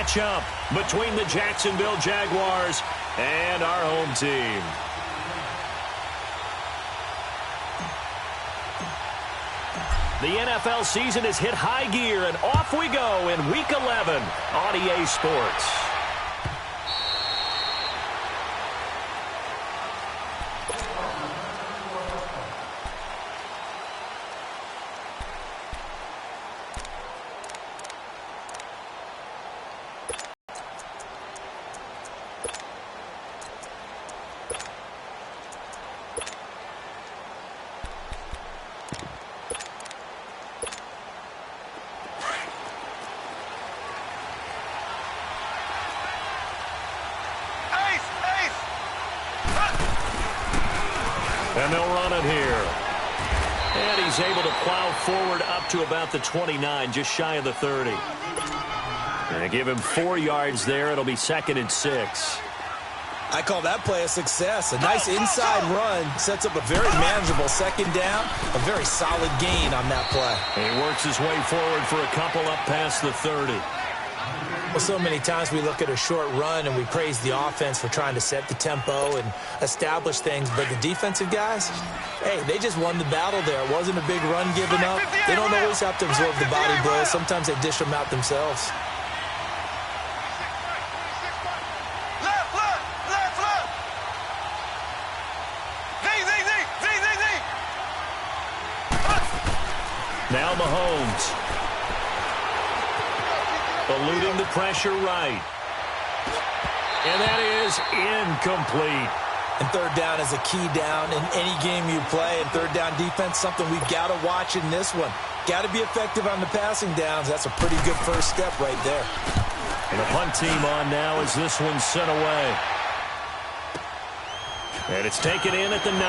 matchup between the Jacksonville Jaguars and our home team. The NFL season has hit high gear, and off we go in Week 11 on EA Sports. And they'll run it here. And he's able to plow forward up to about the 29, just shy of the 30. And they give him 4 yards there. It'll be 2nd and 6. I call that play a success. A nice inside run sets up a very manageable 2nd down. A very solid gain on that play. And he works his way forward for a couple up past the 30. Well, so many times we look at a short run and we praise the offense for trying to set the tempo and establish things, but the defensive guys, hey, they just won the battle there. It wasn't a big run given up. They don't always have to absorb the body blows. Sometimes they dish them out themselves. Now Mahomes. Eluding the pressure right. And that is incomplete. And 3rd down is a key down in any game you play. And 3rd down defense, something we've got to watch in this one. Got to be effective on the passing downs. That's a pretty good first step right there. And the punt team on now as this one's sent away. And it's taken in at the 9.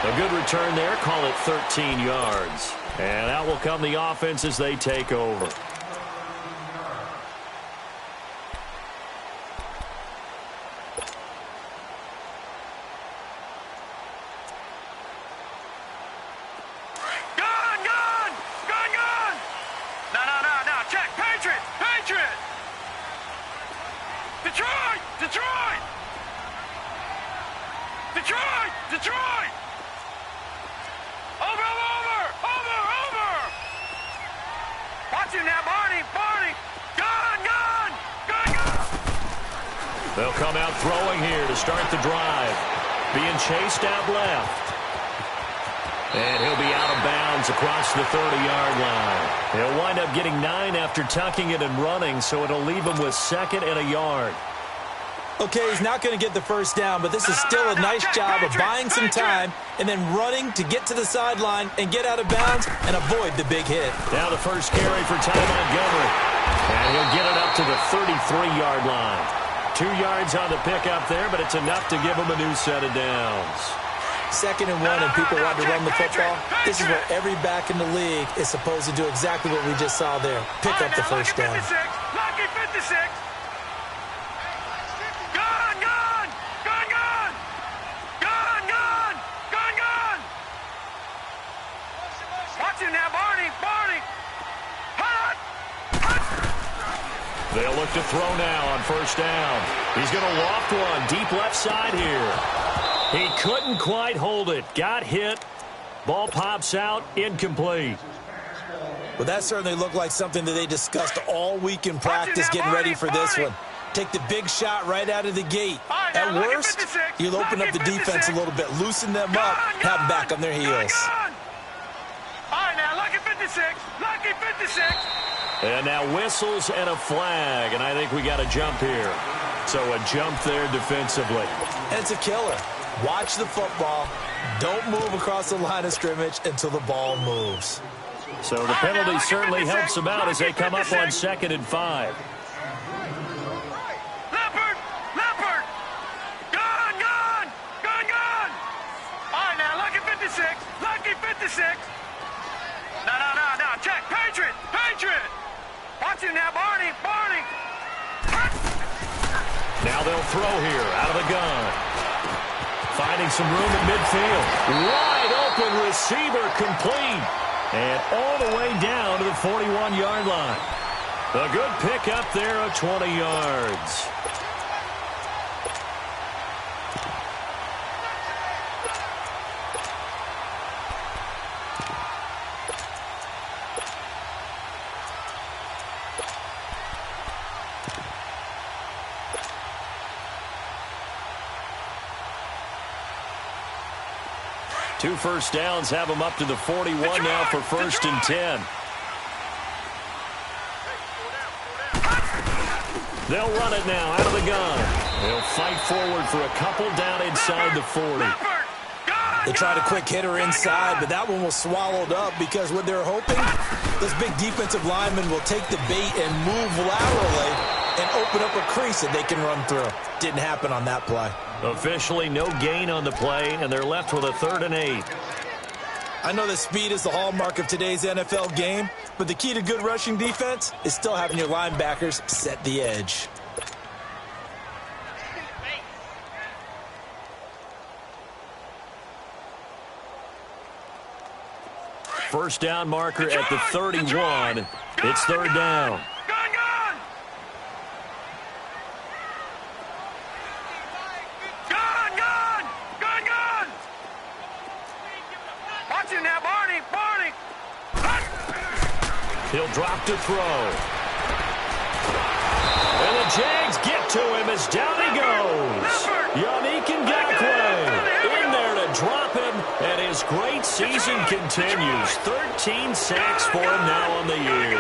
A good return there. Call it 13 yards. And out will come the offense as they take over. Detroit! Over! Watch him now, Barney! Gone! They'll come out throwing here to start the drive. Being chased out left. And he'll be out of bounds across the 30-yard line. He'll wind up getting 9 after tucking it and running, so it'll leave him with 2nd and a yard. Okay, he's not going to get the first down, but this is still a nice job of buying some time and then running to get to the sideline and get out of bounds and avoid the big hit. Now the first carry for Ty Montgomery. And he'll get it up to the 33-yard line. 2 yards on the pickup there, but it's enough to give him a new set of downs. 2nd and 1 and people want to run the football. This is what every back in the league is supposed to do, exactly what we just saw there. Pick up the first down. Lucky 56. They'll look to throw now on first down. He's going to loft one deep left side here. He couldn't quite hold it. Got hit. Ball pops out. Incomplete. Well, that certainly looked like something that they discussed all week in practice getting ready for this one. Take the big shot right out of the gate. At worst, you'll open up the defense a little bit, loosen them up, have them back on their heels. All right, now, lucky 56. Lucky 56. And now whistles and a flag, and I think we got a jump here. So a jump there defensively. And it's a killer. Watch the football. Don't move across the line of scrimmage until the ball moves. So the penalty certainly helps them out as they come up on 2nd and 5. Leopard! Gone! All right, now, lucky 56. Lucky 56. No. Check. Patriot! Watch him now, Barney! Now they'll throw here out of the gun. Finding some room at midfield. Wide open receiver complete. And all the way down to the 41-yard line. A good pick up there of 20 yards. Two first downs have them up to the 41 now for 1st and 10. They'll run it now out of the gun. They'll fight forward for a couple down inside the 40. They tried a quick hitter inside, but that one was swallowed up because what they're hoping, this big defensive lineman will take the bait and move laterally and open up a crease that they can run through. Didn't happen on that play. Officially no gain on the play, and they're left with a 3rd and 8. I know that speed is the hallmark of today's NFL game, but the key to good rushing defense is still having your linebackers set the edge. First down marker at the 31. It's 3rd down. He'll drop to throw. And the Jags get to him as down he goes. Yannick Ngakoue in there to drop him, and his great season continues. 13 sacks for him now on the year.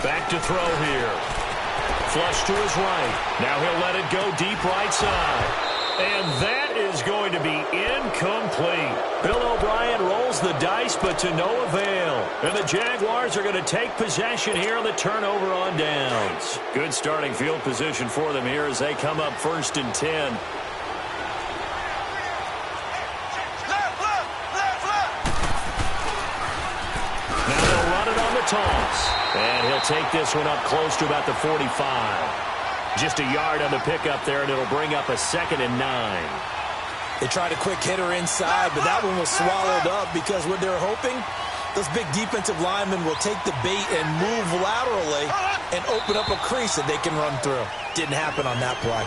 Back to throw here. Flush to his right. Now he'll let it go deep right side. And that is going to be incomplete. Bill O'Brien rolls the dice, but to no avail. And the Jaguars are going to take possession here on the turnover on downs. Good starting field position for them here as they come up 1st and 10. Now they'll run it on the toss. And he'll take this one up close to about the 45. Just a yard on the pickup there, and it'll bring up a 2nd and 9. They tried a quick hitter inside, but that one was swallowed up because what they're hoping, those big defensive linemen will take the bait and move laterally and open up a crease that they can run through. Didn't happen on that play.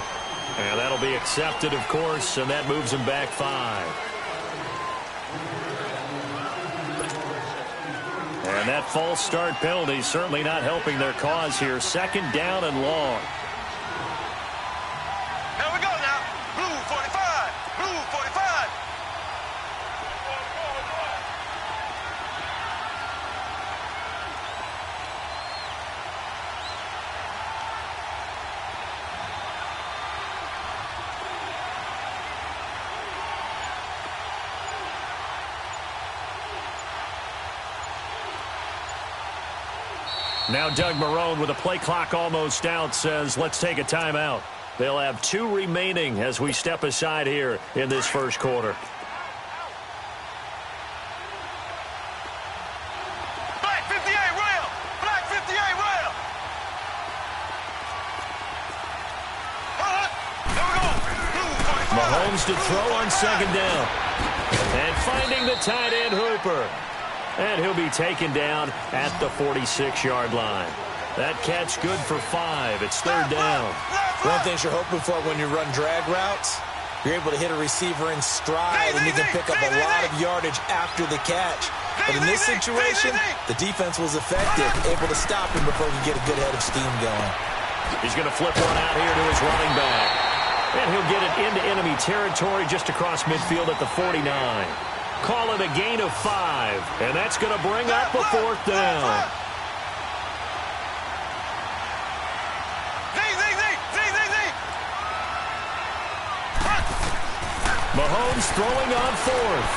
And that'll be accepted, of course, and that moves them back 5. And that false start penalty certainly not helping their cause here. 2nd down and long. Here we go now. Blue 45. Blue 45. Now Doug Marrone, with a play clock almost out, says let's take a timeout. They'll have 2 remaining as we step aside here in this first quarter. Black 58 rail. Black 58 rail. Here we go. Blue 45. Mahomes to throw on 2nd down. And finding the tight end Hooper. And he'll be taken down at the 46-yard line. That catch good for 5. It's 3rd down. One of the things you're hoping for when you run drag routes, you're able to hit a receiver in stride and you can pick up a lot of yardage after the catch. But in this situation, the defense was effective, able to stop him before he could get a good head of steam going. He's going to flip one out here to his running back. And he'll get it into enemy territory just across midfield at the 49. Call it a gain of 5, and that's going to bring up a 4th down. Mahomes throwing on 4th.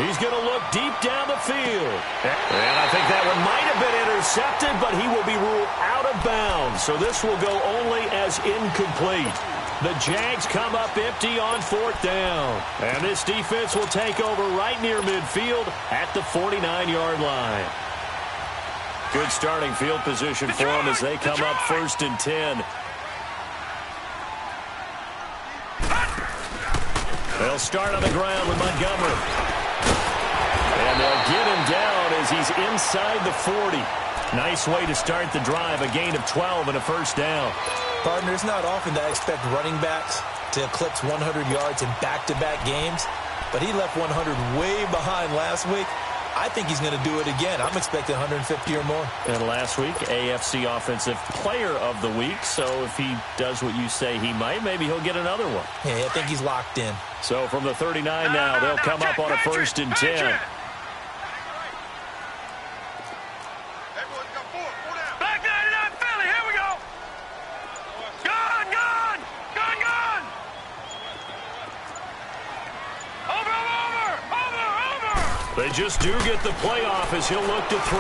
He's going to look deep down the field. And I think that one might have been intercepted, but he will be ruled out of bounds. So this will go only as incomplete. The Jags come up empty on 4th down. And this defense will take over right near midfield at the 49-yard line. Good starting field position for them as they come up 1st and 10. They'll start on the ground with Montgomery. And they'll get him down as he's inside the 40. Nice way to start the drive, a gain of 12 and a 1st down. Partner, it's not often that I expect running backs to eclipse 100 yards in back-to-back games, but he left 100 way behind last week. I think he's going to do it again. I'm expecting 150 or more. And last week, AFC Offensive Player of the Week. So if he does what you say he might, maybe he'll get another one. Yeah, I think he's locked in. So from the 39 now, they'll come up on a 1st and 10. Back 99 Philly, here we go. Gone, gone, gone, gone. Over. They just do get the playoff as he'll look to throw.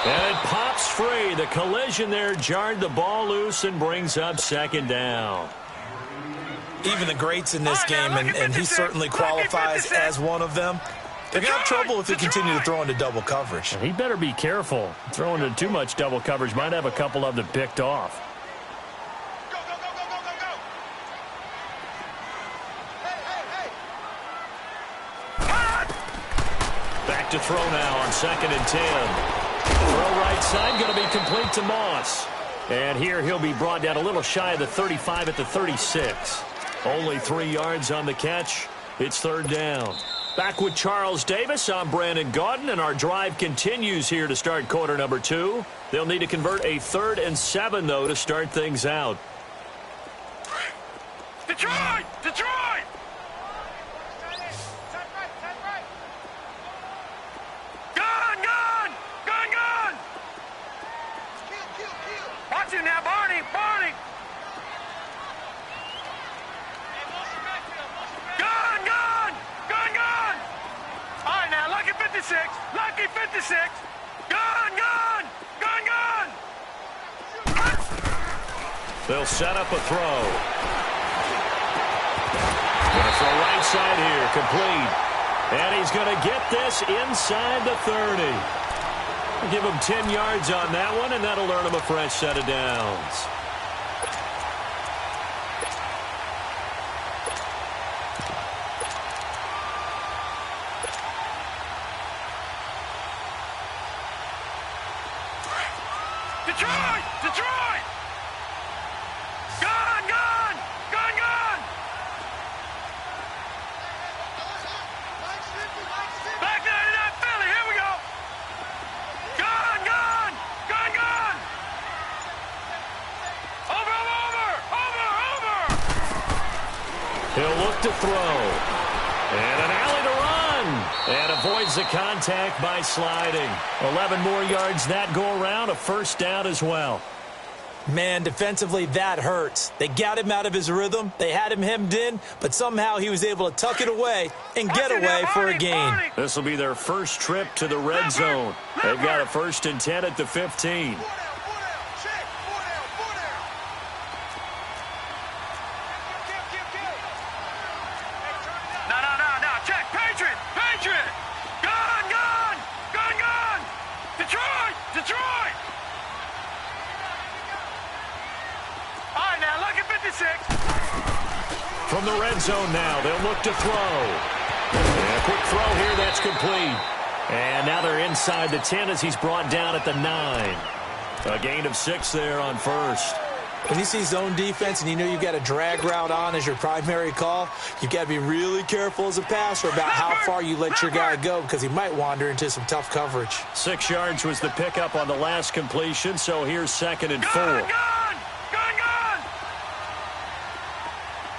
And it pops free. The collision there jarred the ball loose and brings up 2nd down. Even the greats in this game, and he certainly qualifies as one of them, they're going to have trouble if they continue to throw into double coverage. He better be careful. Throwing into too much double coverage might have a couple of them picked off. Back to throw now on 2nd and 10. Throw right side, going to be complete to Moss. And here he'll be brought down a little shy of the 35 at the 36. Only 3 yards on the catch. It's 3rd down. Back with Charles Davis. I'm Brandon Gaudin, and our drive continues here to start quarter number 2. They'll need to convert a 3rd and 7, though, to start things out. Detroit! Detroit! Gone, gone! Gone, gone! Watch him now, Barney! Barney! Gone, gone! Gone, gone! All right, now, lucky 56. Lucky 56. Gone, gone! Gone, gone! They'll set up a throw. Going to throw right side here, complete. And he's going to get this inside the 30. Give him 10 yards on that one, and that'll earn him a fresh set of downs. Detroit! Detroit! Gone, gone! Gone, gone! Back 99 Philly, here we go! Gone, gone! Gone, gone! Over! He'll look to throw. And an alley to run. And avoids the contact by sliding. 11 more yards that go around. A 1st down as well. Man, defensively, that hurts. They got him out of his rhythm. They had him hemmed in, but somehow he was able to tuck it away and get away for a gain. This will be their first trip to the red zone. They've got a 1st and 10 at the 15. No, check, Patriot! Patriot! Gone, gone! Gone, gone! Detroit! Detroit! All right, now, lucky 56. From the red zone now, they'll look to throw. And a quick throw here, that's complete. And now they're inside the 10 as he's brought down at the 9. A gain of 6 there on 1st. When you see zone defense and you know you've got a drag route on as your primary call, you've got to be really careful as a passer about how far you let your guy go because he might wander into some tough coverage. 6 yards was the pickup on the last completion, so here's 2nd and 4. Gone, gone! Gone, gone!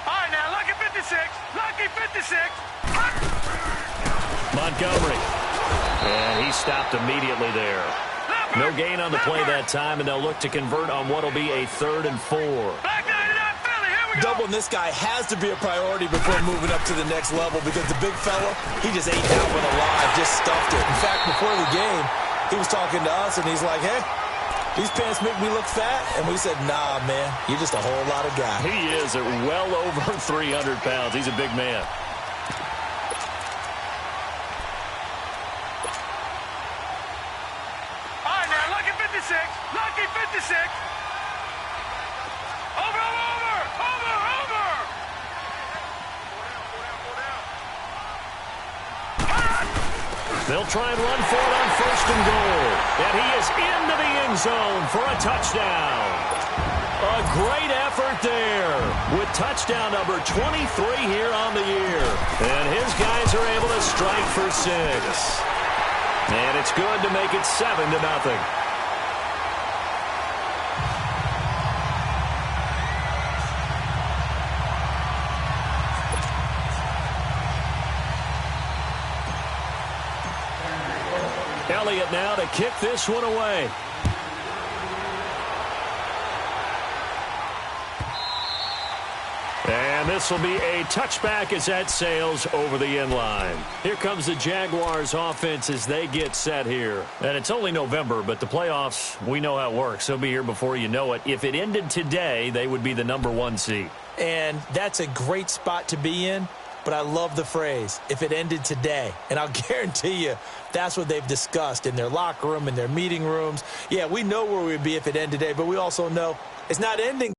All right, now, lucky 56. Lucky 56. Montgomery. And he stopped immediately there. No gain on the play that time, and they'll look to convert on what will be a 3rd and 4. Back 99 Philly, here we go! Doubling this guy has to be a priority before moving up to the next level because the big fella, he just ate that one alive, just stuffed it. In fact, before the game, he was talking to us, and he's like, hey, these pants make me look fat. And we said, nah, man, you're just a whole lot of guy. He is at well over 300 pounds. He's a big man. They'll try and run for it on first and goal. And he is into the end zone for a touchdown. A great effort there with touchdown number 23 here on the year. And his guys are able to strike for 6. And it's good to make it 7-0. Elliott now to kick this one away. And this will be a touchback as that sails over the end line. Here comes the Jaguars offense as they get set here. And it's only November, but the playoffs, we know how it works. They'll be here before you know it. If it ended today, they would be the #1 seed. And that's a great spot to be in. But I love the phrase, if it ended today. And I'll guarantee you that's what they've discussed in their locker room, in their meeting rooms. Yeah, we know where we'd be if it ended today, but we also know it's not ending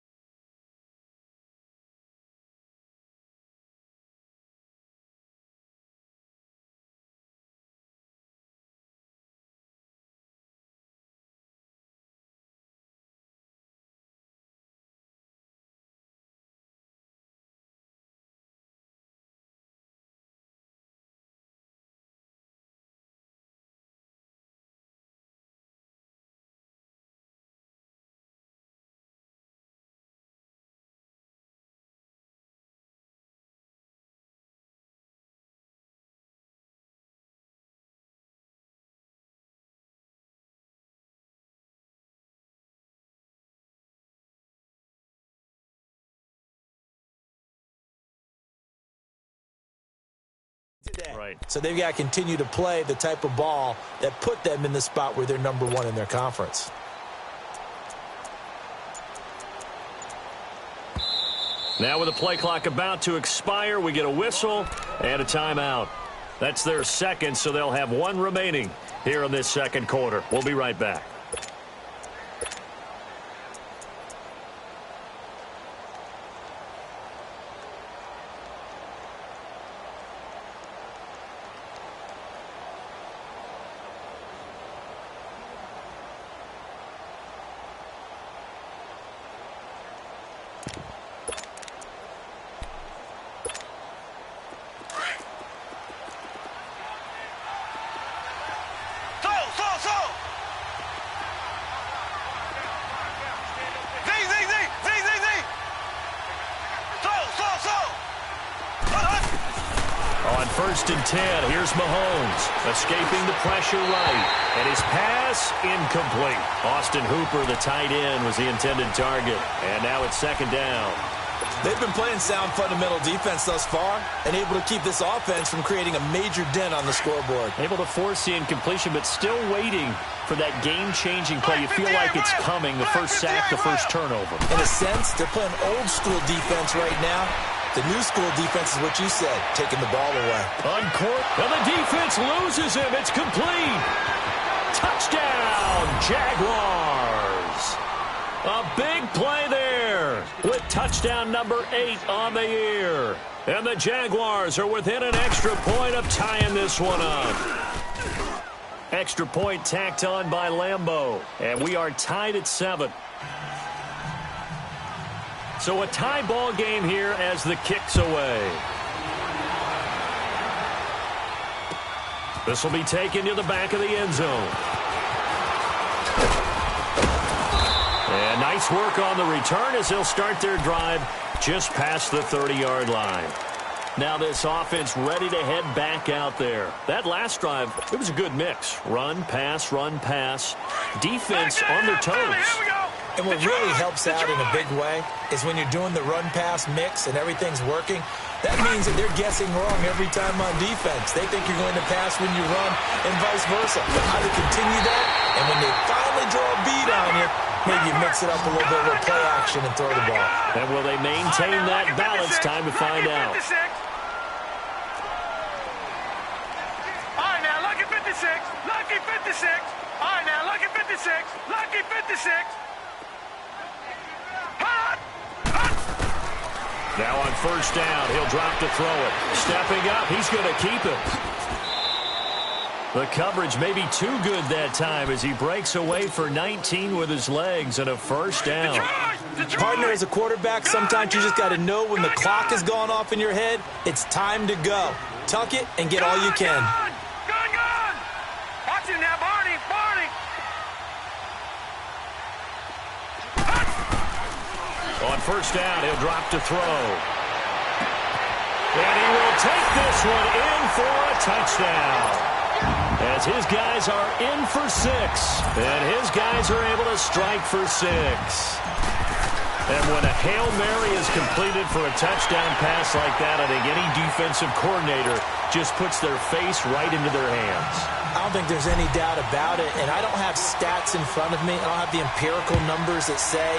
today. Right. So they've got to continue to play the type of ball that put them in the spot where they're #1 in their conference. Now with the play clock about to expire, we get a whistle and a timeout. That's their second, so they'll have 1 remaining here in this second quarter. We'll be right back. First and 10, here's Mahomes, escaping the pressure right, and his pass incomplete. Austin Hooper, the tight end, was the intended target, and now it's second down. They've been playing sound fundamental defense thus far and able to keep this offense from creating a major dent on the scoreboard. Able to force the incompletion, but still waiting for that game-changing play. You feel like it's coming, the first sack, the first turnover. In a sense, they're playing old-school defense right now. The new school defense is what you said, taking the ball away. On court, and the defense loses him. It's complete. Touchdown, Jaguars. A big play there with touchdown number 8 on the year. And the Jaguars are within an extra point of tying this one up. Extra point tacked on by Lambeau. And we are tied at 7. So a tie ball game here as the kick's away. This will be taken to the back of the end zone. And nice work on the return as they'll start their drive just past the 30-yard line. Now this offense ready to head back out there. That last drive, it was a good mix. Run, pass, defense on their toes. And what really helps out in a big way is when you're doing the run-pass mix and everything's working, that means that they're guessing wrong every time on defense. They think you're going to pass when you run and vice versa. But how to continue that, and when they finally draw a beat on you, maybe you mix it up a little bit with play action and throw the ball. And will they maintain that balance? Time to find out. All right, now, lucky 56, lucky 56. All right, now, lucky 56, lucky 56. Now on first down, he'll drop to throw it. Stepping up, he's going to keep it. The coverage may be too good that time as he breaks away for 19 with his legs and a first down. Partner, as a quarterback, sometimes you just got to know when the clock is going off in your head, it's time to go. Tuck it and get all you can. Gun! Watch it now, Barney! On first down, he'll drop to throw. And he will take this one in for a touchdown. As his guys are in for 6. And his guys are able to strike for 6. And when a Hail Mary is completed for a touchdown pass like that, I think any defensive coordinator just puts their face right into their hands. I don't think there's any doubt about it. And I don't have stats in front of me. I don't have the empirical numbers that say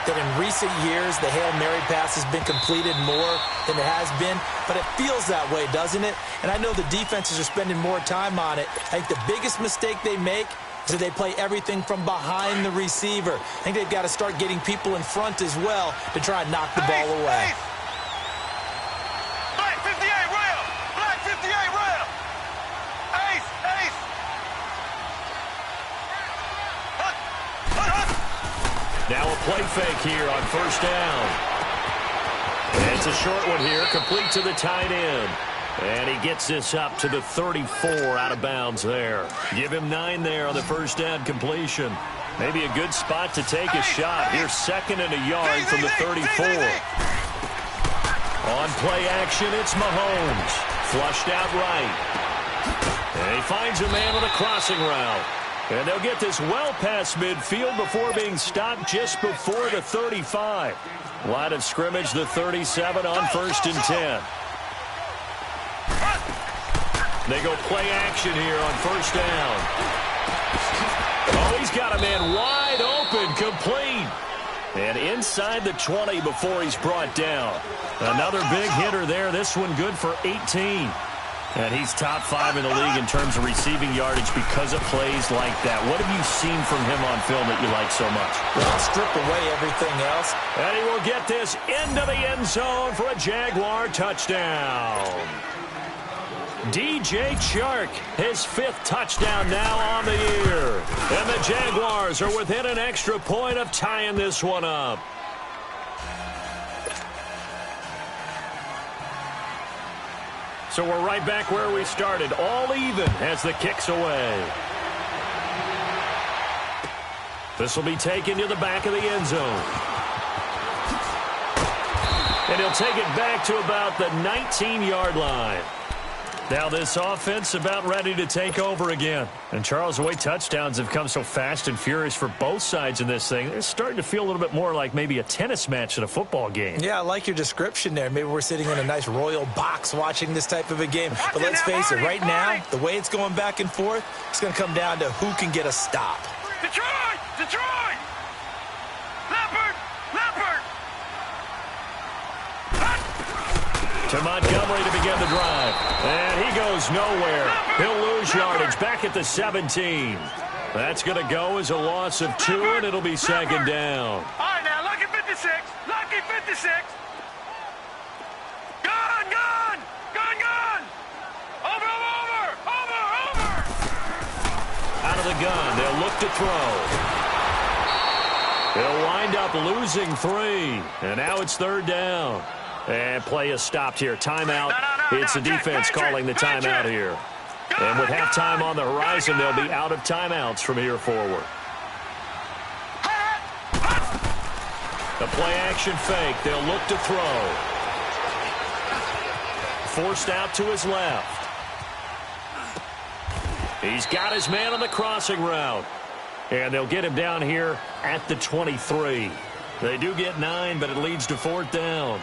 that in recent years the Hail Mary pass has been completed more than it has been, but it feels that way, doesn't it? And I know the defenses are spending more time on it. I think the biggest mistake they make is that they play everything from behind the receiver. I think they've got to start getting people in front as well to try and knock the ball away. Black 58 rail! Black 58 rail! Ace! Now a play fake here on first down. And it's a short one here, complete to the tight end. And he gets this up to the 34 out of bounds there. Give him 9 there on the first down completion. Maybe a good spot to take a shot. Here's 2nd and a yard from the 34. On play action, it's Mahomes. Flushed out right. And he finds a man on a crossing route. And they'll get this well past midfield before being stopped just before the 35. Line of scrimmage, the 37 on 1st and 10. They go play action here on first down. Oh, he's got a man wide open, complete. And inside the 20 before he's brought down. Another big hitter there. This one good for 18. And he's top 5 in the league in terms of receiving yardage because of plays like that. What have you seen from him on film that you like so much? Well, strip away everything else. And he will get this into the end zone for a Jaguar touchdown. DJ Chark, his 5th touchdown now on the year. And the Jaguars are within an extra point of tying this one up. So we're right back where we started, all even as the kick's away. This will be taken to the back of the end zone. And he'll take it back to about the 19-yard line. Now this offense about ready to take over again. And Charles, the way touchdowns have come so fast and furious for both sides in this thing, it's starting to feel a little bit more like maybe a tennis match than a football game. Yeah, I like your description there. Maybe we're sitting in a nice royal box watching this type of a game. But let's face it, right now, the way it's going back and forth, it's going to come down to who can get a stop. Detroit! Leopard! To Montgomery to begin the drive. And he goes nowhere. He'll lose yardage back at the 17. That's going to go as a loss of 2, and it'll be 2nd down. All right, now, lucky 56. Lucky 56. Gun! Over! Out of the gun, they'll look to throw. They'll wind up losing 3. And now it's 3rd down. And play is stopped here. Timeout. It's the defense calling the timeout here. And with halftime on the horizon, they'll be out of timeouts from here forward. The play action fake. They'll look to throw. Forced out to his left. He's got his man on the crossing route. And they'll get him down here at the 23. They do get 9, but it leads to 4th down.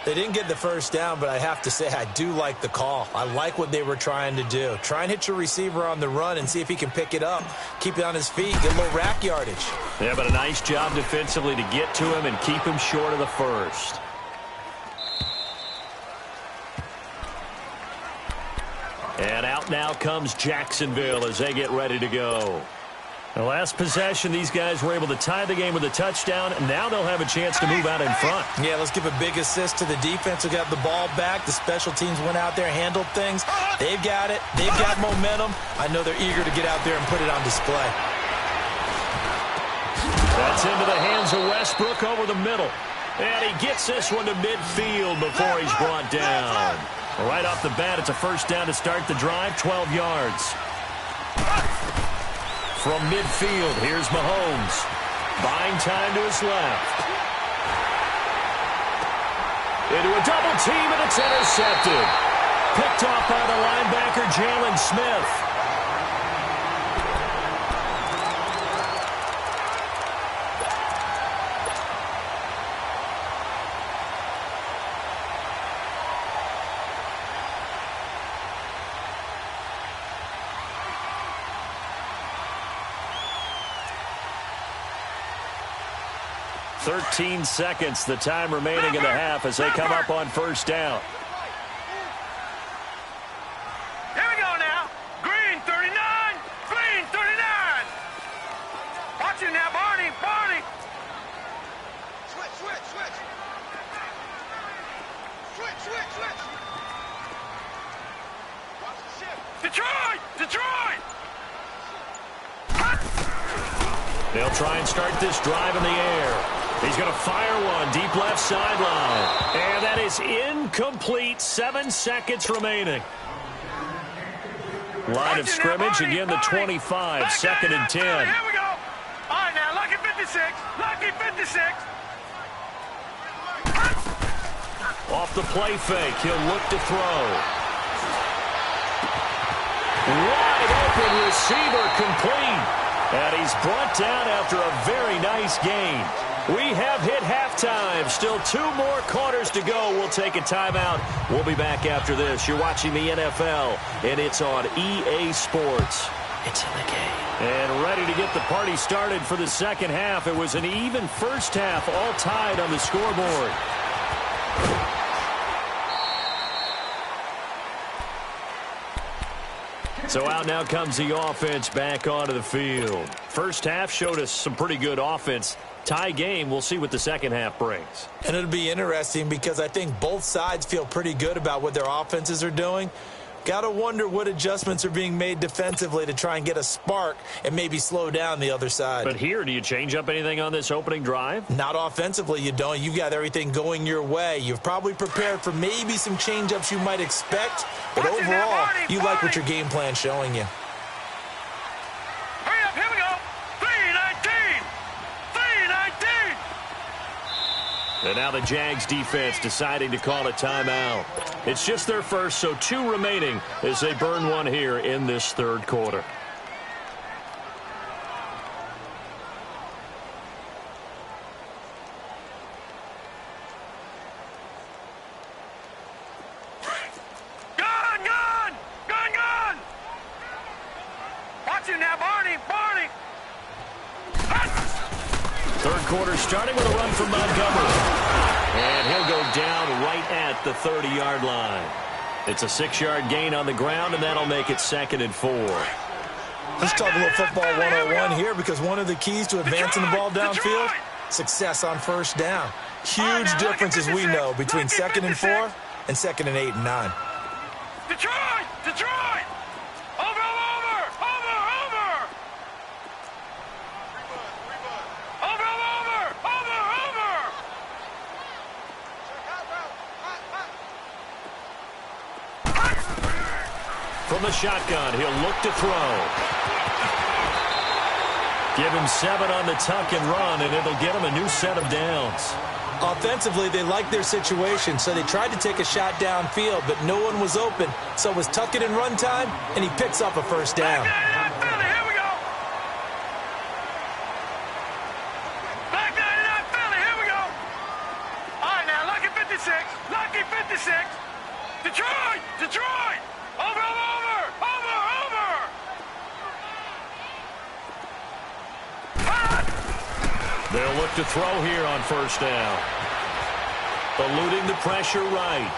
They didn't get the first down, but I have to say I do like the call. I like what they were trying to do. Try and hit your receiver on the run and see if he can pick it up. Keep it on his feet, get a little rack yardage. Yeah, but a nice job defensively to get to him and keep him short of the first. And out now comes Jacksonville as they get ready to go. The last possession, these guys were able to tie the game with a touchdown, and now they'll have a chance to move out in front. Yeah, let's give a big assist to the defense who got the ball back. The special teams went out there, handled things. They've got it. They've got momentum. I know they're eager to get out there and put it on display. That's into the hands of Westbrook over the middle. And he gets this one to midfield before he's brought down. Right off the bat, it's a first down to start the drive, 12 yards. From midfield, here's Mahomes. Buying time to his left. Into a double team, and it's intercepted. Picked off by the linebacker, Jalen Smith. Seconds, the time remaining in the half as they come up on first down. Here we go now. Green 39. Green 39. Watch it now, Barney. Barney. Switch. Watch the shift. Detroit. They'll try and start this drive in the air. He's going to fire one deep left sideline. And that is incomplete. 7 seconds remaining. Line of scrimmage, again the 25, second and 10. Here we go. All right, now, lucky 56. Lucky 56. Off the play fake, he'll look to throw. Wide open receiver complete. And he's brought down after a very nice gain. We have hit halftime. Still 2 more quarters to go. We'll take a timeout. We'll be back after this. You're watching the NFL, and it's on EA Sports. It's in the game. And ready to get the party started for the second half. It was an even first half, all tied on the scoreboard. So out now comes the offense back onto the field. First half showed us some pretty good offense. Tie game, we'll see what the second half brings. And it'll be interesting because I think both sides feel pretty good about what their offenses are doing. Got to wonder what adjustments are being made defensively to try and get a spark and maybe slow down the other side. But here, do you change up anything on this opening drive? Not offensively, you don't. You've got everything going your way. You've probably prepared for maybe some change-ups you might expect. But overall, you like what your game plan's showing you. Hurry up, here we go. 3-19. 3-19. And now the Jags defense deciding to call a timeout. It's just their first, so 2 remaining as they burn one here in this third quarter. Gun! Watch it now, Barney! Third quarter starting with a run from Montgomery. And he'll go down right at the 30-yard line. It's a 6-yard gain on the ground, and that'll make it 2nd and 4. Let's talk a little football 101 here because one of the keys to advancing the ball downfield, success on first down. Huge difference, as we know, between 2nd and 4 and 2nd and 8 and 9. Detroit! Over! From the shotgun, he'll look to throw. Give him 7 on the tuck and run, and it'll get him a new set of downs. Offensively, they liked their situation, so they tried to take a shot downfield, but no one was open. So it was tuck it and run time, and he picks up a first down. Here we go. Back 99 Philly, here we go. All right, now, lucky 56. Detroit! Over! They'll look to throw here on first down. Eluding the pressure right.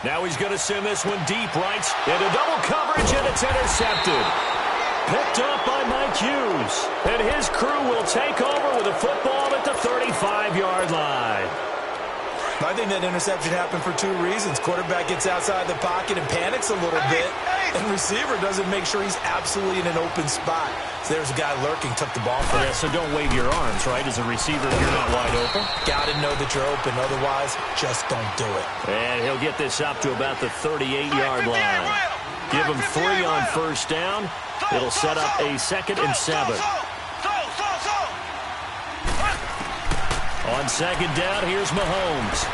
Now he's going to send this one deep right into double coverage, and it's intercepted. picked up by Mike Hughes. And his crew will take over with a football at the 35-yard line. I think that interception happened for two reasons. Quarterback gets outside the pocket and panics a little bit, and receiver doesn't make sure he's absolutely in an open spot. So there's a guy lurking, took the ball from him. Yeah, so don't wave your arms, right, as a receiver if you're not wide open. Got to know that you're open. Otherwise, just don't do it. And he'll get this up to about the 38-yard line. Give him 3 on first down. It'll set up a 2nd and 7. On 2nd down, here's Mahomes.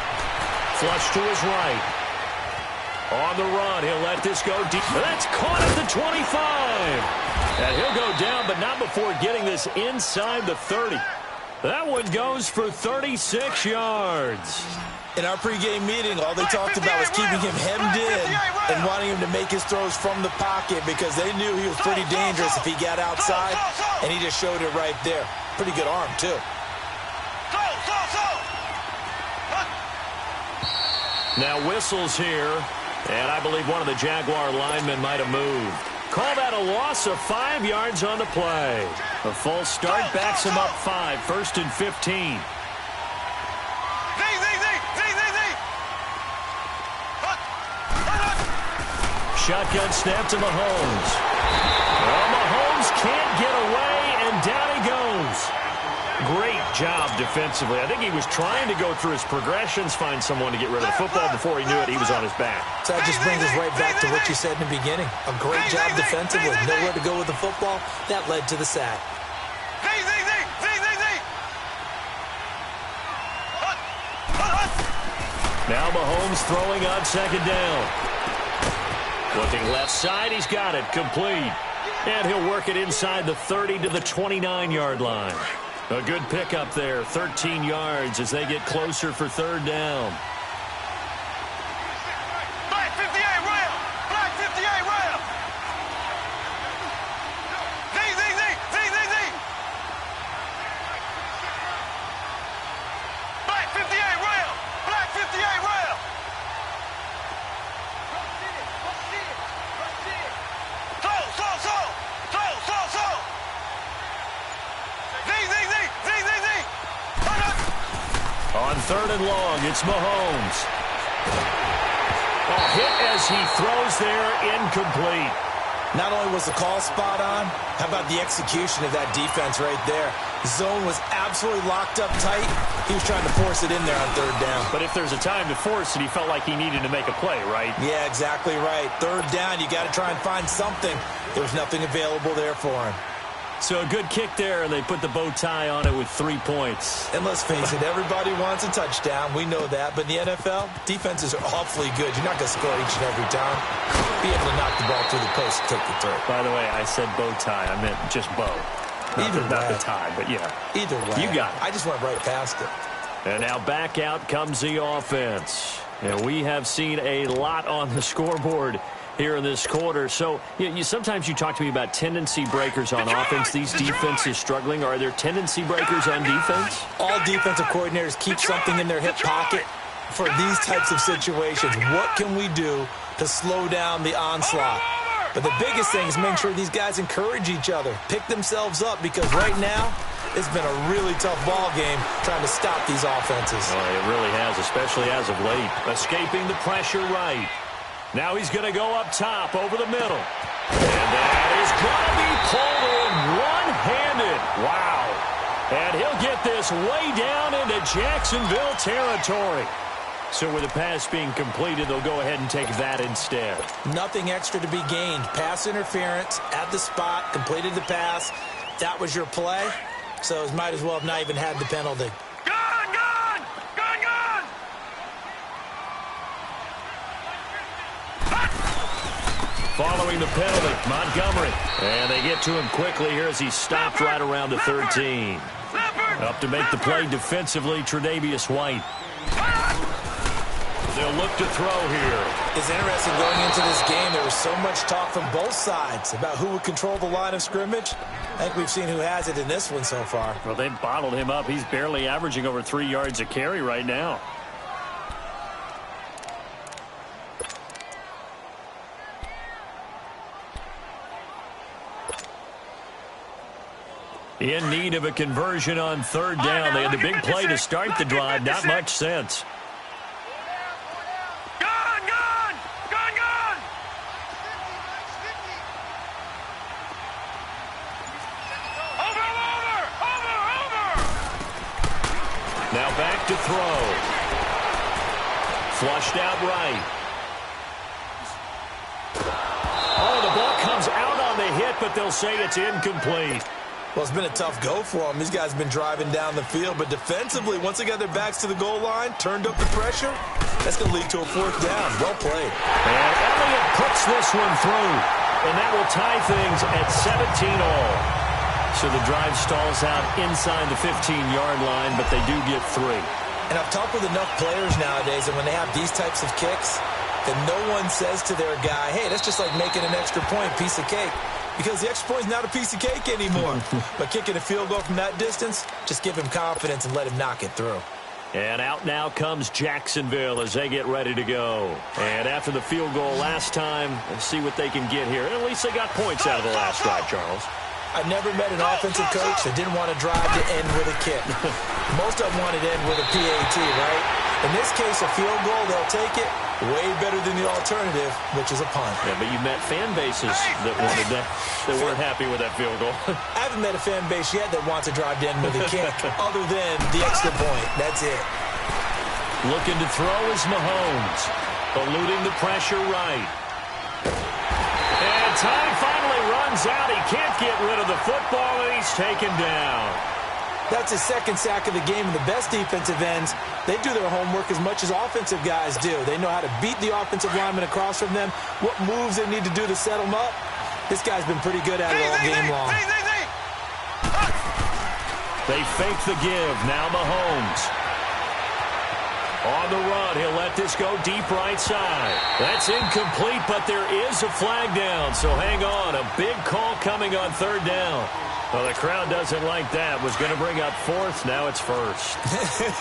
Flush to his right. On the run, he'll let this go deep. That's caught at the 25. And he'll go down, but not before getting this inside the 30. That one goes for 36 yards. In our pregame meeting, all they talked about was keeping him hemmed in and wanting him to make his throws from the pocket because they knew he was pretty dangerous if he got outside, and he just showed it right there. Pretty good arm, too. Now whistles here, and I believe one of the Jaguar linemen might have moved. Call that a loss of 5 yards on the play. A false start backs him up 5, 1st and 15. Shotgun snap to Mahomes. Well, Mahomes can't get away, and down he goes. Great job defensively. I think he was trying to go through his progressions, find someone to get rid of the football. Before he knew it, he was on his back. So that just brings us right back to what you said in the beginning. A great job defensively. Nowhere to go with the football. That led to the sack. Now Mahomes throwing on 2nd down. Looking left side, he's got it, complete. And he'll work it inside the 30 to the 29-yard line. A good pickup there, 13 yards as they get closer for 3rd down. Black 58 rail! Black 58 rail! Z! Black 58 rail! Black 58 rail! On 3rd and long, it's Mahomes. A hit as he throws there, incomplete. Not only was the call spot on, how about the execution of that defense right there? Zone was absolutely locked up tight. He was trying to force it in there on 3rd down. But if there's a time to force it, he felt like he needed to make a play, right? Yeah, exactly right. 3rd down, you got to try and find something. There was nothing available there for him. So a good kick there, and they put the bow tie on it with 3 points. And let's face it, everybody wants a touchdown. We know that. But in the NFL, defenses are awfully good. You're not going to score each and every time. Be able to knock the ball through the post and take the throw. By the way, I said bow tie. I meant just bow. Not the tie, but yeah. Either way. You got it. I just went right past it. And now back out comes the offense. And we have seen a lot on the scoreboard here in this quarter. So sometimes you talk to me about tendency breakers on offense. These defenses struggling. Are there tendency breakers on defense? All defensive coordinators keep something in their hip pocket for these types of situations. What can we do to slow down the onslaught? But the biggest thing is make sure these guys encourage each other, pick themselves up, because right now it's been a really tough ball game trying to stop these offenses. Well, it really has, especially as of late. Escaping the pressure right. Now he's going to go up top over the middle. And that is going to be pulled in one-handed. Wow. And he'll get this way down into Jacksonville territory. So with the pass being completed, they'll go ahead and take that instead. Nothing extra to be gained. Pass interference at the spot, completed the pass. That was your play. So it might as well have not even had the penalty. Following the penalty, Montgomery. And they get to him quickly here as he's stopped right around the 13. Up to make the play defensively, Tre'Davious White. They'll look to throw here. It's interesting going into this game. There was so much talk from both sides about who would control the line of scrimmage. I think we've seen who has it in this one so far. Well, they've bottled him up. He's barely averaging over 3 yards a carry right now. In need of a conversion on third down. They had the big play to start the drive. Not much sense. Gone, gone! Gone, gone! Over! Now back to throw. Flushed out right. Oh, the ball comes out on the hit, but they'll say it's incomplete. Well, it's been a tough go for them. These guys have been driving down the field, but defensively, once they got their backs to the goal line, turned up the pressure, that's going to lead to a fourth down. Well played. And Elliott puts this one through, and that will tie things at 17 all. So the drive stalls out inside the 15-yard line, but they do get 3. And I've talked with enough players nowadays, and when they have these types of kicks, that no one says to their guy, hey, that's just like making an extra point, piece of cake. Because the extra point is not a piece of cake anymore. But kicking a field goal from that distance, just give him confidence and let him knock it through. And out now comes Jacksonville as they get ready to go. And after the field goal last time, let's see what they can get here. At least they got points out of the last drive, Charles. I never met an offensive coach that didn't want to drive to end with a kick. Most of them wanted to end with a PAT, right? In this case, a field goal, they'll take it. Way better than the alternative, which is a punt. Yeah, but you met fan bases that wanted that, that weren't happy with that field goal. I haven't met a fan base yet that wants to drive to end with a kick, other than the extra point. That's it. Looking to throw is Mahomes. Eluding the pressure right. And time finally runs out. He can't get rid of the football, and he's taken down. That's his second sack of the game, and the best defensive ends, they do their homework as much as offensive guys do. They know how to beat the offensive lineman across from them, what moves they need to do to set them up. This guy's been pretty good at it all game long. They fake the give. Now Mahomes. On the run, he'll let this go deep right side. That's incomplete, but there is a flag down, so hang on. A big call coming on third down. Well, the crowd doesn't like that. Was going to bring up fourth. Now it's first.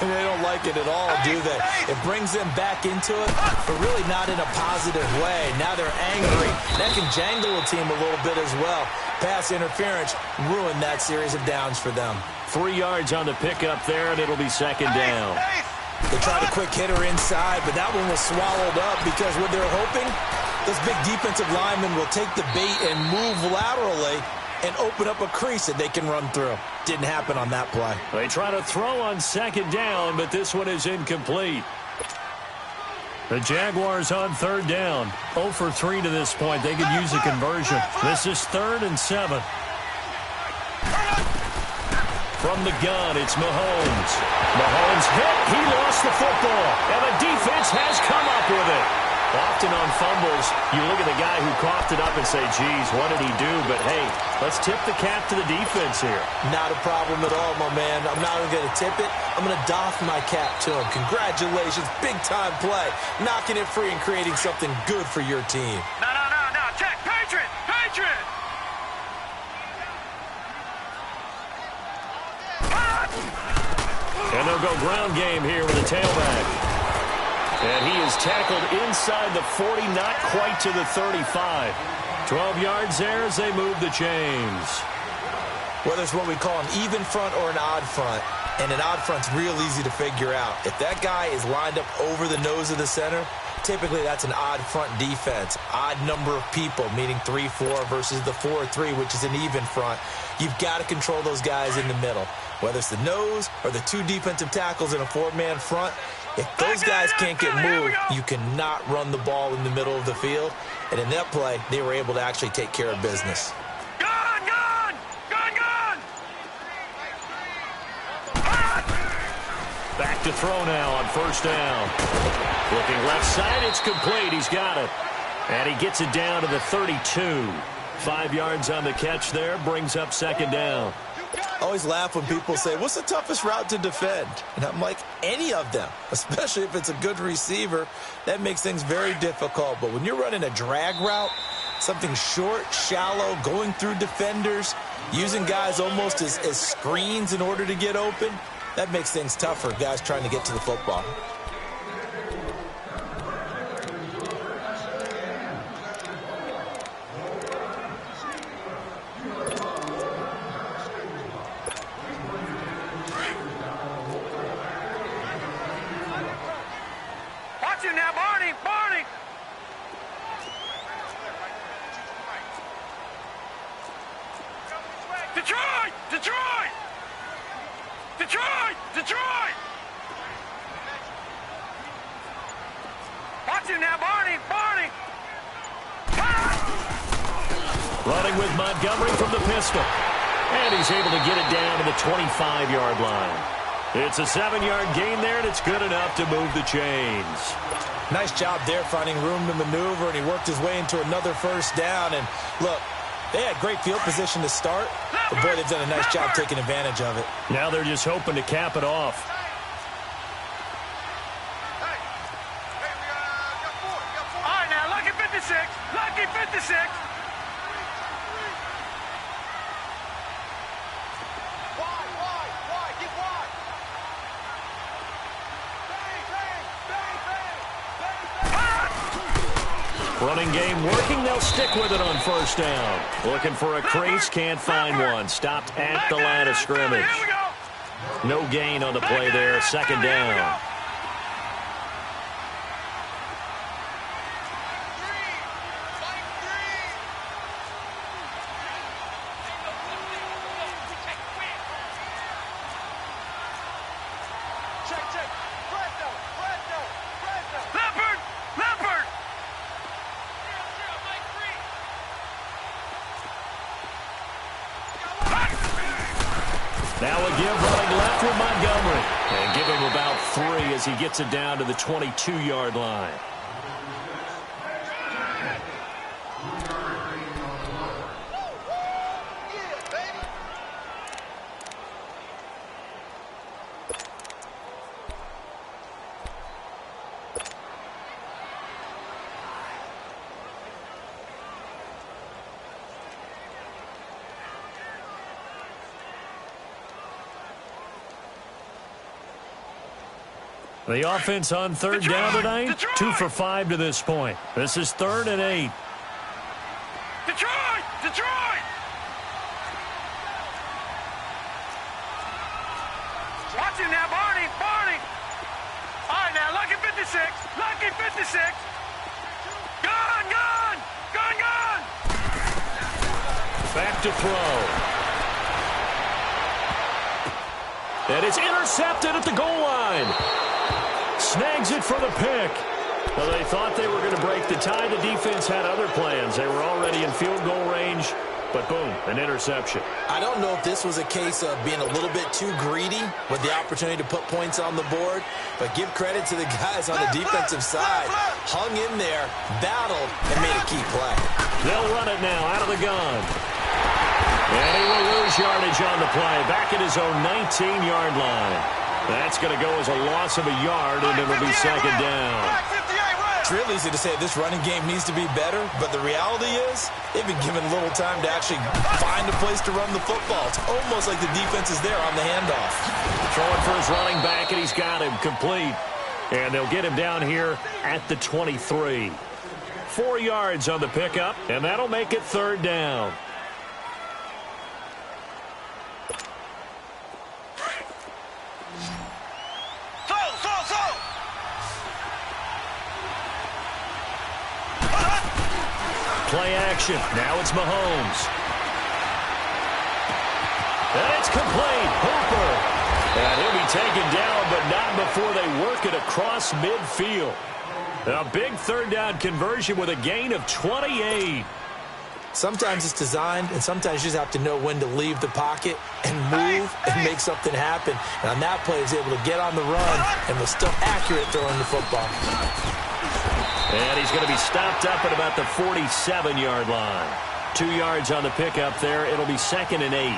They don't like it at all, do they? It brings them back into it, but really not in a positive way. Now they're angry. That can jangle a team a little bit as well. Pass interference ruined that series of downs for them. 3 yards on the pickup there, and it'll be second down. They tried a quick hitter inside, but that one was swallowed up because what they're hoping, those big defensive linemen will take the bait and move laterally and open up a crease that they can run through. Didn't happen on that play. They try to throw on second down, but this one is incomplete. The Jaguars on third down. 0 for 3 to this point. They could use a conversion. This is 3rd and 7. From the gun, it's Mahomes. Mahomes hit. He lost the football, and the defense has come up with it. Often on fumbles, you look at the guy who coughed it up and say, geez, what did he do? But, hey, let's tip the cap to the defense here. Not a problem at all, my man. I'm not even going to tip it. I'm going to doff my cap to him. Congratulations. Big-time play. Knocking it free and creating something good for your team. No. Check. Patriot. And they'll go ground game here with a tailback. And he is tackled inside the 40, not quite to the 35. 12 yards there as they move the chains. Whether it's what we call an even front or an odd front, and an odd front's real easy to figure out. If that guy is lined up over the nose of the center, typically that's an odd front defense. Odd number of people, meaning 3-4 versus the 4-3, which is an even front. You've got to control those guys in the middle. Whether it's the nose or the 2 defensive tackles in a 4-man front, if those guys can't get moved, you cannot run the ball in the middle of the field. And in that play, they were able to actually take care of business. Gone! Back to throw now on first down. Looking left side, it's complete. He's got it. And he gets it down to the 32. 5 yards on the catch there, brings up second down. I always laugh when people say, what's the toughest route to defend? And I'm like, any of them, especially if it's a good receiver. That makes things very difficult. But when you're running a drag route, something short, shallow, going through defenders, using guys almost as screens in order to get open, that makes things tougher, guys trying to get to the football. Running with Montgomery from the pistol. And he's able to get it down to the 25-yard line. It's a 7-yard gain there, and it's good enough to move the chains. Nice job there finding room to maneuver, and he worked his way into another first down. And look, they had great field position to start, but boy, they've done a nice job taking advantage of it. Now they're just hoping to cap it off. All right, now, lucky 56. Lucky 56. Running game working. They'll stick with it on first down. Looking for a crease. Can't find one. Stopped at the line of scrimmage. No gain on the play there. Second down. Now a give running left with Montgomery. And give him about 3 as he gets it down to the 22-yard line. The offense on third down tonight, 2 for 5 to this point. This is 3rd and 8. Detroit! Detroit! Watch him now, Barney! Barney! All right, now, lucky 56. Lucky 56. Gun! Gun! Gun! Gun! Back to throw. And it's intercepted at the goal line. Snags it for the pick. Well, they thought they were going to break the tie. The defense had other plans. They were already in field goal range, but boom, an interception. I don't know if this was a case of being a little bit too greedy with the opportunity to put points on the board, but give credit to the guys on the defensive side. Hung in there, battled, and made a key play. They'll run it now out of the gun. And he will lose yardage on the play, back at his own 19-yard line. That's going to go as a loss of a yard, and it'll be second down. It's real easy to say this running game needs to be better, but the reality is they've been given little time to actually find a place to run the football. It's almost like the defense is there on the handoff. Throwing for his running back, and he's got him complete. And they'll get him down here at the 23. 4 yards on the pickup, and that'll make it third down. Play action. Now it's Mahomes. And it's complete. Hooper. And he'll be taken down, but not before they work it across midfield. A big third down conversion with a gain of 28. Sometimes it's designed, and sometimes you just have to know when to leave the pocket and move and make something happen. And on that play, he was able to get on the run and was still accurate throwing the football. And he's going to be stopped up at about the 47-yard line. 2 yards on the pickup there. It'll be second and 8.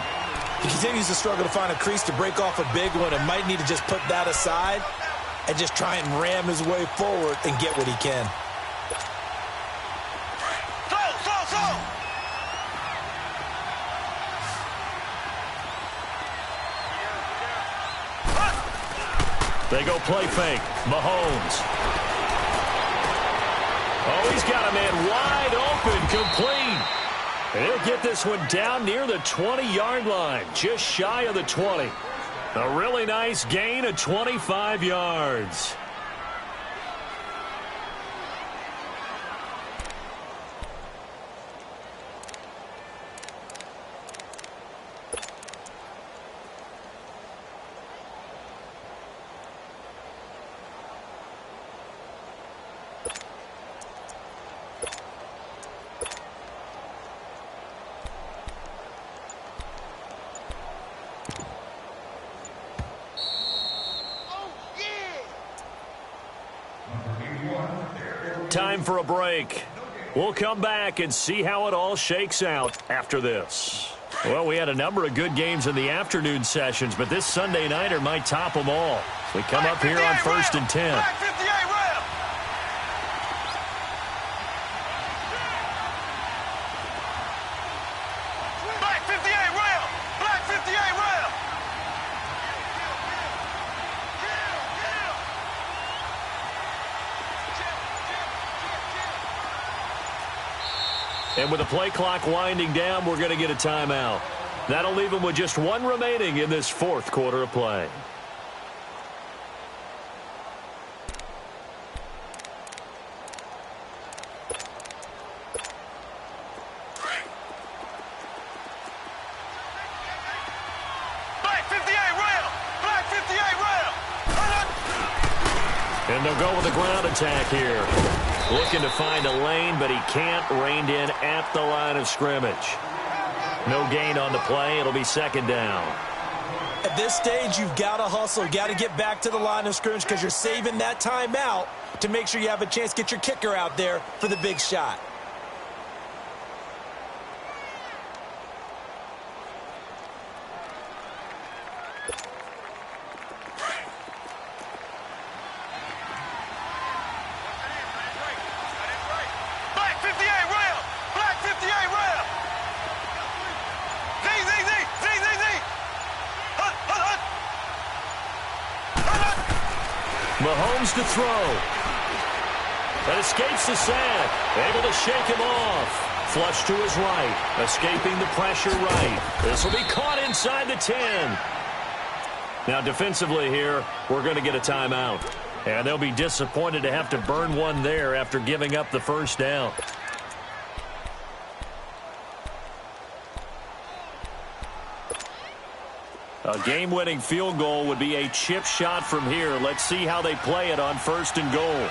He continues to struggle to find a crease to break off a big one and might need to just put that aside and just try and ram his way forward and get what he can. They go play fake. Mahomes. Oh, he's got a man wide open, complete. And he'll get this one down near the 20-yard line, just shy of the 20. A really nice gain of 25 yards. Time for a break. We'll come back and see how it all shakes out after this. Well, we had a number of good games in the afternoon sessions, but this Sunday nighter might top them all. We come up here on 1st and 10. Black 58 rail. Black 58 rail. Black 58 rail. And with the play clock winding down, we're going to get a timeout. That'll leave them with just one remaining in this fourth quarter of play. Black 58 rail. Black 58 rail. And they'll go with a ground attack here. Looking to find a lane, but he can't. Reined in at the line of scrimmage. No gain on the play. It'll be second down. At this stage, you've got to hustle. Got to get back to the line of scrimmage because you're saving that timeout to make sure you have a chance to get your kicker out there for the big shot. Black 58 rail. Black 58 rail. Z, Z, Z, Z, Z, Z. Hut, hut, hut. Hut, hut. Mahomes to throw. That escapes the sack. Able to shake him off. Flush to his right. Escaping the pressure right. This will be caught inside the 10. Now defensively here, we're going to get a timeout. And they'll be disappointed to have to burn one there after giving up the first down. A game-winning field goal would be a chip shot from here. Let's see how they play it on 1st and goal.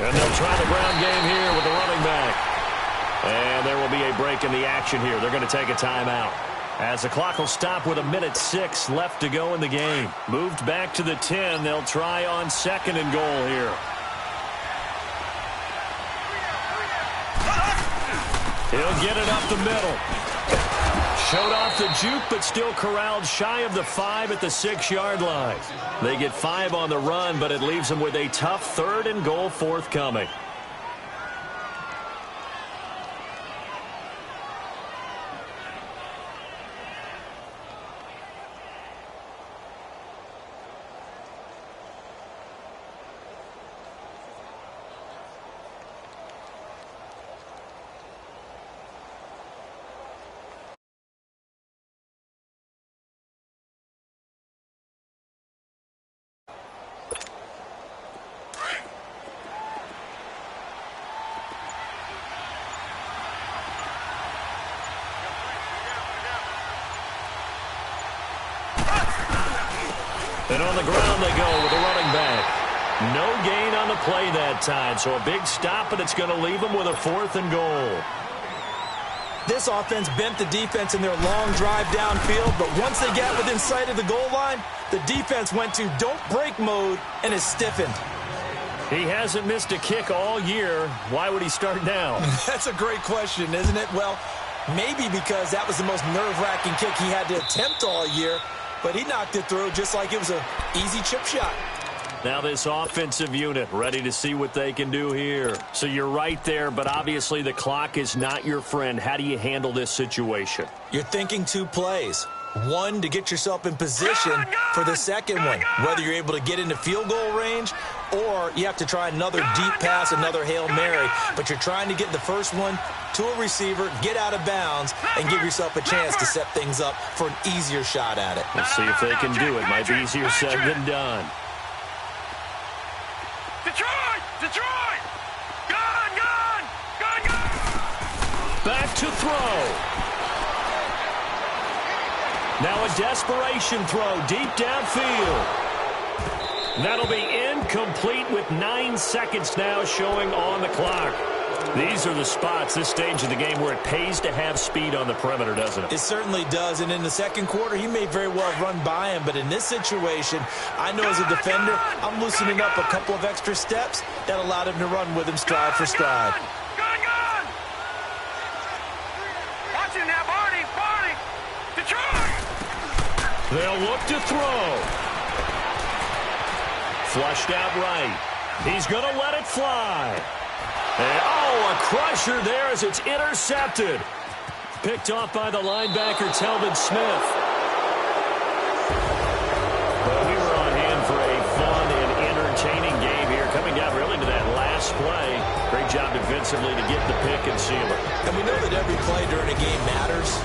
And they'll try the ground game here with the running back. And there will be a break in the action here. They're going to take a timeout. As the clock will stop with 1:06 left to go in the game. Moved back to the 10. They'll try on 2nd and goal here. He'll get it up the middle. Showed off the juke, but still corralled shy of the 5 at the 6-yard line. They get 5 on the run, but it leaves them with a tough 3rd and goal forthcoming. And on the ground they go with a running back. No gain on the play that time, so a big stop, and it's going to leave them with a 4th and goal. This offense bent the defense in their long drive downfield, but once they got within sight of the goal line, the defense went to don't break mode and is stiffened. He hasn't missed a kick all year. Why would he start now? That's a great question, isn't it? Well, maybe because that was the most nerve-wracking kick he had to attempt all year, but he knocked it through just like it was an easy chip shot. Now this offensive unit ready to see what they can do here. So you're right there, but obviously the clock is not your friend. How do you handle this situation? You're thinking 2 plays. One, to get yourself in position for the second one, whether you're able to get into field goal range or you have to try another deep pass, another Hail Mary. But you're trying to get the first one to a receiver, get out of bounds, and give yourself a chance to set things up for an easier shot at it. We'll see if they can do it. Might be easier said than done. Detroit! Detroit! Gun! Gun! Gun! Gun! Back to throw. Now a desperation throw deep downfield. That'll be incomplete with 9 seconds now showing on the clock. These are the spots, this stage of the game, where it pays to have speed on the perimeter, doesn't it? It certainly does, and in the second quarter, he may very well have run by him, but in this situation, I know as a defender, I'm loosening up a couple of extra steps that allowed him to run with him stride for stride. Gun! Watch him now, Barney! Detroit! They'll look to throw. Flushed out right. He's going to let it fly. And, a crusher there as it's intercepted. Picked off by the linebacker, Telvin Smith. But we were on hand for a fun and entertaining game here, coming down really to that last play. Great job defensively to get the pick and seal it. And we know that every play during a game matters.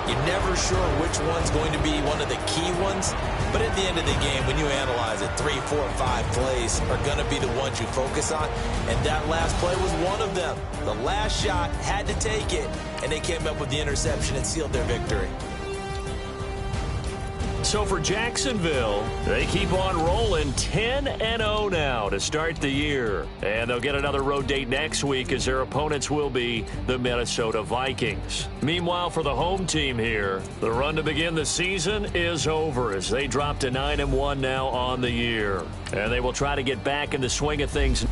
You're never sure which one's going to be one of the key ones. But at the end of the game, when you analyze it, 3, 4, 5 plays are going to be the ones you focus on. And that last play was one of them. The last shot had to take it, and they came up with the interception and sealed their victory. So for Jacksonville, they keep on rolling 10-0 now to start the year. And they'll get another road date next week as their opponents will be the Minnesota Vikings. Meanwhile, for the home team here, the run to begin the season is over as they drop to 9-1 now on the year. And they will try to get back in the swing of things.